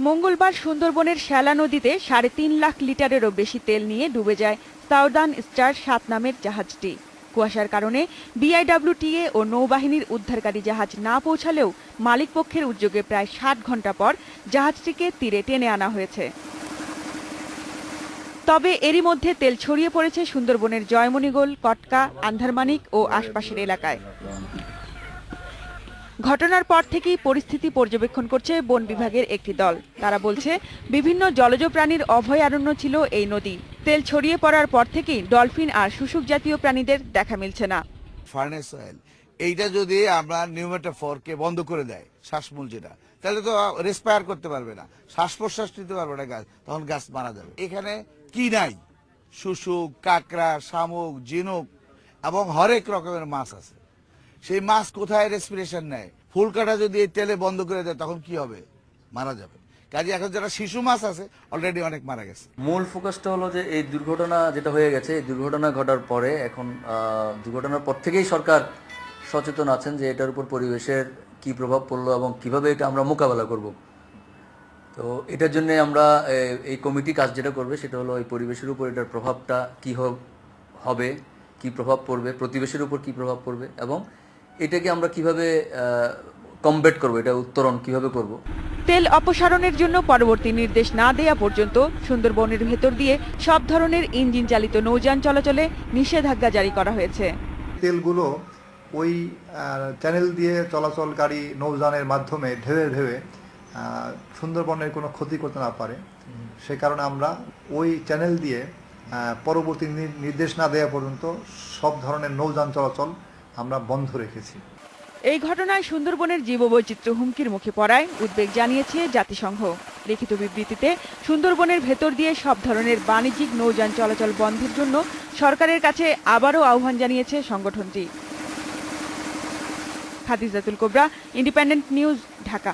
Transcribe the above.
মঙ্গলবার সুন্দরবনের শ্যালা নদীতে ৩.৫ লাখ লিটারেরও বেশি তেল নিয়ে ডুবে যায় সাউদার্ন স্টার ৭ নামের জাহাজটি। কুয়াশার কারণে বিআইডব্লিউটিএ ও নৌবাহিনীর উদ্ধারকারী জাহাজ না পৌঁছালেও মালিকপক্ষের উদ্যোগে প্রায় ৬০ ঘণ্টা পর জাহাজটিকে তীরে টেনে আনা হয়েছে। তবে এরই মধ্যে তেল ছড়িয়ে পড়েছে সুন্দরবনের জয়মণিগোল, কটকা, আন্ধারমানিক ও আশপাশের এলাকায়। ঘটনার পর থেকেই পরিস্থিতি পর্যবেক্ষণ করছে বন বিভাগের একটি দল। তারা বলছে, বিভিন্ন জলজ প্রাণীর অভয়ারণ্য ছিল এই নদী। তেল ছড়িয়ে পড়ার পর থেকেই ডলফিন আর শুশুক জাতীয় প্রাণীদের দেখা মিলছে না। ফার্নেস অয়েল এইটা যদি আমরা নিউমেটাফোরকে বন্ধ করে দেয়, শ্বাসমূল যেটা, তাহলে তো রেসপায়ার করতে পারবে না, শ্বাস প্রশ্বাস নিতে পারবে না গাছ, তখন গাছ মারা যাবে। এখানে কি নাই? শুশুক, কাঁকড়া, শামুক, ঝিনুক এবং হরেক রকমের মাছ আছে। সেই মাছ কোথায় রেসপিরেশন নেয়? ফুল কাটা যদি এই তেলে বন্ধ করে দেয় তখন কি হবে? মারা যাবে। কাজে এখন যারা শিশু মাছ আছে অলরেডি অনেক মারা গেছে। মূল ফোকাসটা হলো যে এই দুর্ঘটনা যেটা হয়ে গেছে, এই দুর্ঘটনা ঘটার পরে এখন দুর্ঘটনার পর থেকেই সরকার সচেতন আছেন যে এটার উপর পরিবেশের কি প্রভাব পড়লো এবং কিভাবে এটা আমরা মোকাবেলা করব। তো এটার জন্য আমরা এই কমিটি কাজ যেটা করবে সেটা হলো এই পরিবেশের উপর এটার প্রভাবটা কি হবে, কি প্রভাব পড়বে, প্রতিবেশের উপর কি প্রভাব পড়বে এবং এটাকে আমরা কিভাবে কমব্যাট করব, এটা উত্তরণ কিভাবে করব। তেল অপসারণের জন্য পরবর্তী নির্দেশ না দেয়া পর্যন্ত সুন্দরবনের ভেতর দিয়ে সব ধরনের ইঞ্জিন চালিত নৌযান চলাচলে নিষেধাজ্ঞা জারি করা হয়েছে। তেলগুলো ওই চ্যানেল দিয়ে চলাচলকারী নৌযানের মাধ্যমে ঢেউয়ে ঢেউয়ে সুন্দরবনের কোনো ক্ষতি করতে না পারে, সে কারণে আমরা ওই চ্যানেল দিয়ে পরবর্তী নির্দেশ না দেওয়া পর্যন্ত সব ধরনের নৌযান চলাচল আমরা বন্ধ রেখেছি। এই ঘটনায় সুন্দরবনের জীববৈচিত্র্য হুমকির মুখে পড়ায় উদ্বেগ জানিয়েছে জাতিসংঘ। লিখিত বিবৃতিতে সুন্দরবনের ভেতর দিয়ে সব ধরনের বাণিজ্যিক নৌযান চলাচল বন্ধের জন্য সরকারের কাছে আবারও আহ্বান জানিয়েছে সংগঠনটি। খাদিজাতুল কোবরা, ইন্ডিপেন্ডেন্ট নিউজ, ঢাকা।